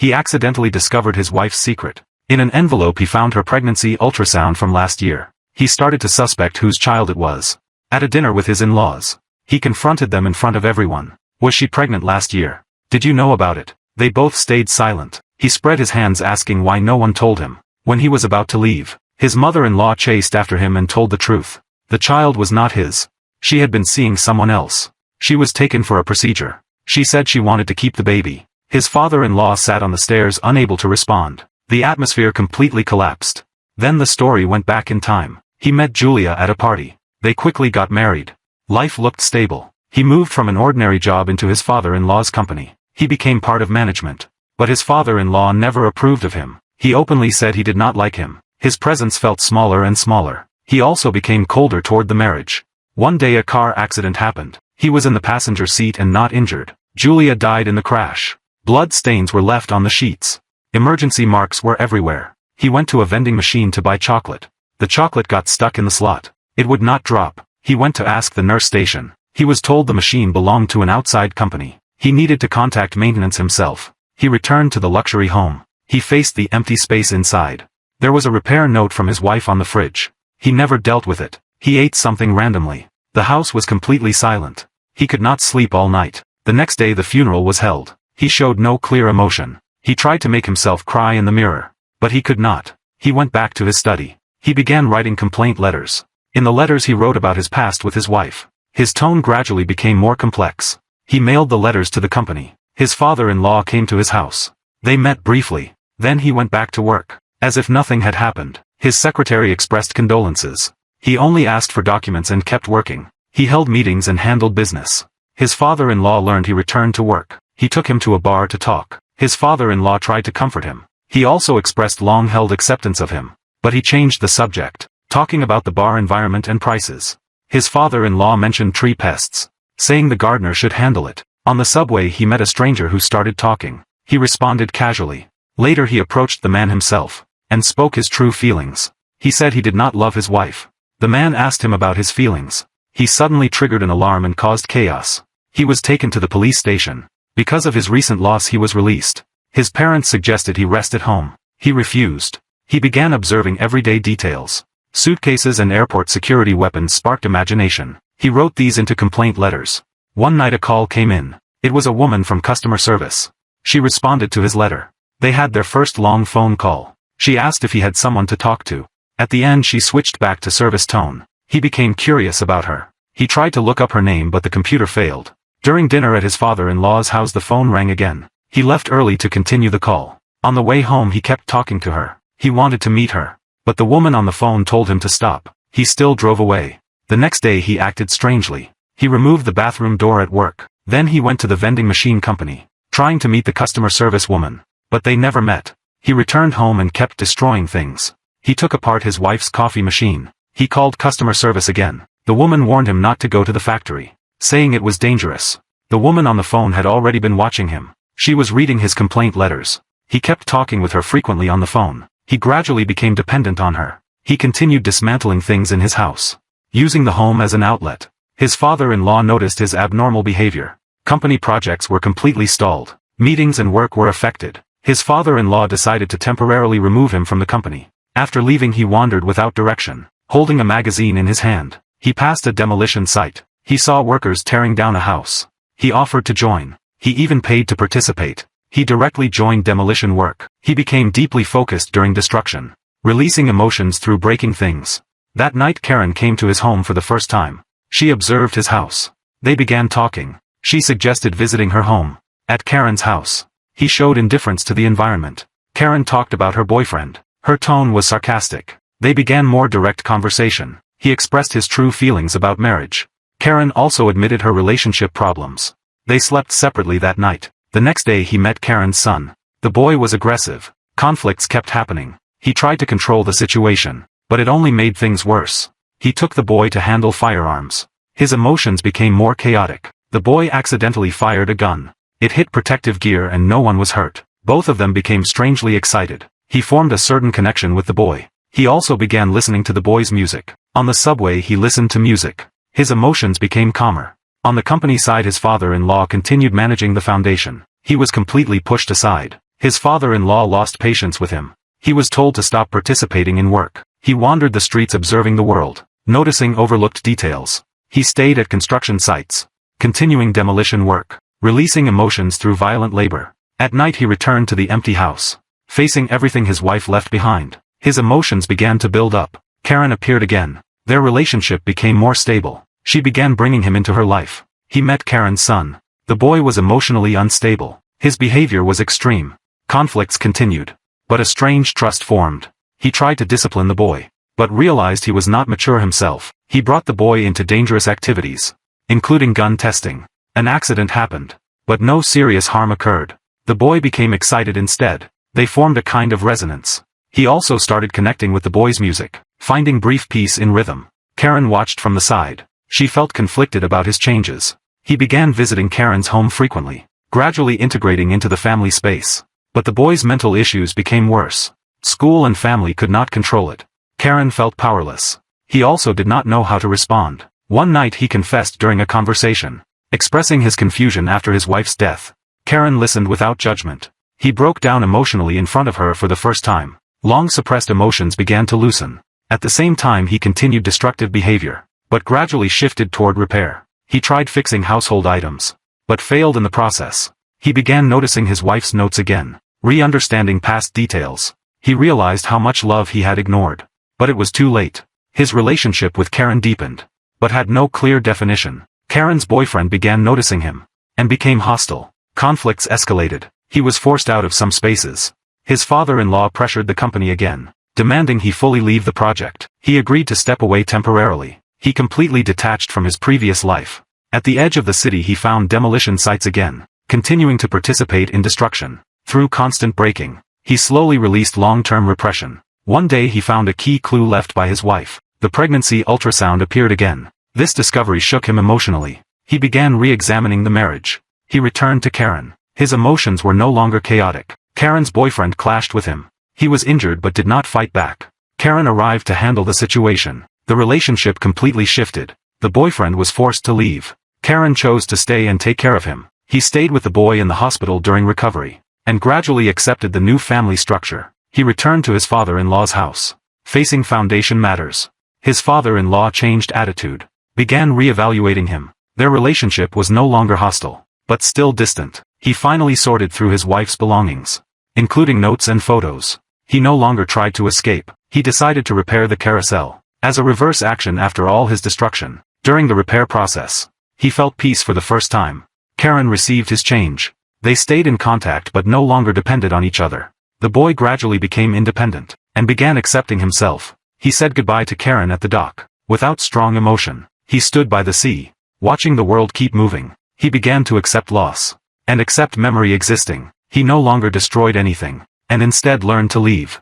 He accidentally discovered his wife's secret. In an envelope he found her pregnancy ultrasound from last year. He started to suspect whose child it was. At a dinner with his in-laws, he confronted them in front of everyone. Was she pregnant last year? Did you know about it? They both stayed silent. He spread his hands asking why no one told him. When he was about to leave, his mother-in-law chased after him and told the truth. The child was not his. She had been seeing someone else. She was taken for a procedure. She said she wanted to keep the baby. His father-in-law sat on the stairs unable to respond. The atmosphere completely collapsed. Then the story went back in time. He met Julia at a party. They quickly got married. Life looked stable. He moved from an ordinary job into his father-in-law's company. He became part of management. But his father-in-law never approved of him. He openly said he did not like him. His presence felt smaller and smaller. He also became colder toward the marriage. One day a car accident happened. He was in the passenger seat and not injured. Julia died in the crash. Blood stains were left on the sheets. Emergency marks were everywhere. He went to a vending machine to buy chocolate. The chocolate got stuck in the slot. It would not drop. He went to ask the nurse station. He was told the machine belonged to an outside company. He needed to contact maintenance himself. He returned to the luxury home. He faced the empty space inside. There was a repair note from his wife on the fridge. He never dealt with it. He ate something randomly. The house was completely silent. He could not sleep all night. The next day the funeral was held. He showed no clear emotion. He tried to make himself cry in the mirror. But he could not. He went back to his study. He began writing complaint letters. In the letters he wrote about his past with his wife. His tone gradually became more complex. He mailed the letters to the company. His father-in-law came to his house. They met briefly. Then he went back to work. As if nothing had happened. His secretary expressed condolences. He only asked for documents and kept working. He held meetings and handled business. His father-in-law learned he returned to work. He took him to a bar to talk. His father-in-law tried to comfort him. He also expressed long-held acceptance of him. But he changed the subject, talking about the bar environment and prices. His father-in-law mentioned tree pests, saying the gardener should handle it. On the subway he met a stranger who started talking. He responded casually. Later he approached the man himself, and spoke his true feelings. He said he did not love his wife. The man asked him about his feelings. He suddenly triggered an alarm and caused chaos. He was taken to the police station. Because of his recent loss he was released. His parents suggested he rest at home. He refused. He began observing everyday details. Suitcases and airport security weapons sparked imagination. He wrote these into complaint letters. One night a call came in. It was a woman from customer service. She responded to his letter. They had their first long phone call. She asked if he had someone to talk to. At the end she switched back to service tone. He became curious about her. He tried to look up her name but the computer failed. During dinner at his father-in-law's house the phone rang again. He left early to continue the call. On the way home he kept talking to her. He wanted to meet her. But the woman on the phone told him to stop. He still drove away. The next day he acted strangely. He removed the bathroom door at work. Then he went to the vending machine company, trying to meet the customer service woman. But they never met. He returned home and kept destroying things. He took apart his wife's coffee machine. He called customer service again. The woman warned him not to go to the factory, saying it was dangerous. The woman on the phone had already been watching him. She was reading his complaint letters. He kept talking with her frequently on the phone. He gradually became dependent on her. He continued dismantling things in his house, using the home as an outlet. His father-in-law noticed his abnormal behavior. Company projects were completely stalled. Meetings and work were affected. His father-in-law decided to temporarily remove him from the company. After leaving he wandered without direction, holding a magazine in his hand. He passed a demolition site. He saw workers tearing down a house. He offered to join. He even paid to participate. He directly joined demolition work. He became deeply focused during destruction, releasing emotions through breaking things. That night Karen came to his home for the first time. She observed his house. They began talking. She suggested visiting her home. At Karen's house, he showed indifference to the environment. Karen talked about her boyfriend. Her tone was sarcastic. They began more direct conversation. He expressed his true feelings about marriage. Karen also admitted her relationship problems. They slept separately that night. The next day he met Karen's son. The boy was aggressive. Conflicts kept happening. He tried to control the situation, but it only made things worse. He took the boy to handle firearms. His emotions became more chaotic. The boy accidentally fired a gun. It hit protective gear and no one was hurt. Both of them became strangely excited. He formed a certain connection with the boy. He also began listening to the boy's music. On the subway he listened to music. His emotions became calmer. On the company side his father-in-law continued managing the foundation. He was completely pushed aside. His father-in-law lost patience with him. He was told to stop participating in work. He wandered the streets observing the world, noticing overlooked details. He stayed at construction sites, continuing demolition work, releasing emotions through violent labor. At night he returned to the empty house, facing everything his wife left behind. His emotions began to build up. Karen appeared again. Their relationship became more stable. She began bringing him into her life. He met Karen's son. The boy was emotionally unstable. His behavior was extreme. Conflicts continued. But a strange trust formed. He tried to discipline the boy, but realized he was not mature himself. He brought the boy into dangerous activities, including gun testing. An accident happened, but no serious harm occurred. The boy became excited instead. They formed a kind of resonance. He also started connecting with the boy's music, finding brief peace in rhythm. Karen watched from the side. She felt conflicted about his changes. He began visiting Karen's home frequently, gradually integrating into the family space. But the boy's mental issues became worse. School and family could not control it. Karen felt powerless. He also did not know how to respond. One night he confessed during a conversation, expressing his confusion after his wife's death. Karen listened without judgment. He broke down emotionally in front of her for the first time. Long-suppressed emotions began to loosen. At the same time he continued destructive behavior, but gradually shifted toward repair. He tried fixing household items, but failed in the process. He began noticing his wife's notes again, re-understanding past details. He realized how much love he had ignored. But it was too late. His relationship with Karen deepened, but had no clear definition. Karen's boyfriend began noticing him, and became hostile. Conflicts escalated. He was forced out of some spaces. His father-in-law pressured the company again, demanding he fully leave the project. He agreed to step away temporarily. He completely detached from his previous life. At the edge of the city he found demolition sites again, continuing to participate in destruction. Through constant breaking, he slowly released long-term repression. One day he found a key clue left by his wife. The pregnancy ultrasound appeared again. This discovery shook him emotionally. He began re-examining the marriage. He returned to Karen. His emotions were no longer chaotic. Karen's boyfriend clashed with him. He was injured but did not fight back. Karen arrived to handle the situation. The relationship completely shifted. The boyfriend was forced to leave. Karen chose to stay and take care of him. He stayed with the boy in the hospital during recovery, and gradually accepted the new family structure. He returned to his father-in-law's house, facing foundation matters. His father-in-law changed attitude, began re-evaluating him. Their relationship was no longer hostile, but still distant. He finally sorted through his wife's belongings, including notes and photos. He no longer tried to escape. He decided to repair the carousel, as a reverse action after all his destruction. During the repair process, he felt peace for the first time. Karen received his change. They stayed in contact but no longer depended on each other. The boy gradually became independent, and began accepting himself. He said goodbye to Karen at the dock. Without strong emotion, he stood by the sea, watching the world keep moving. He began to accept loss, and accept memory existing. He no longer destroyed anything, and instead learned to leave.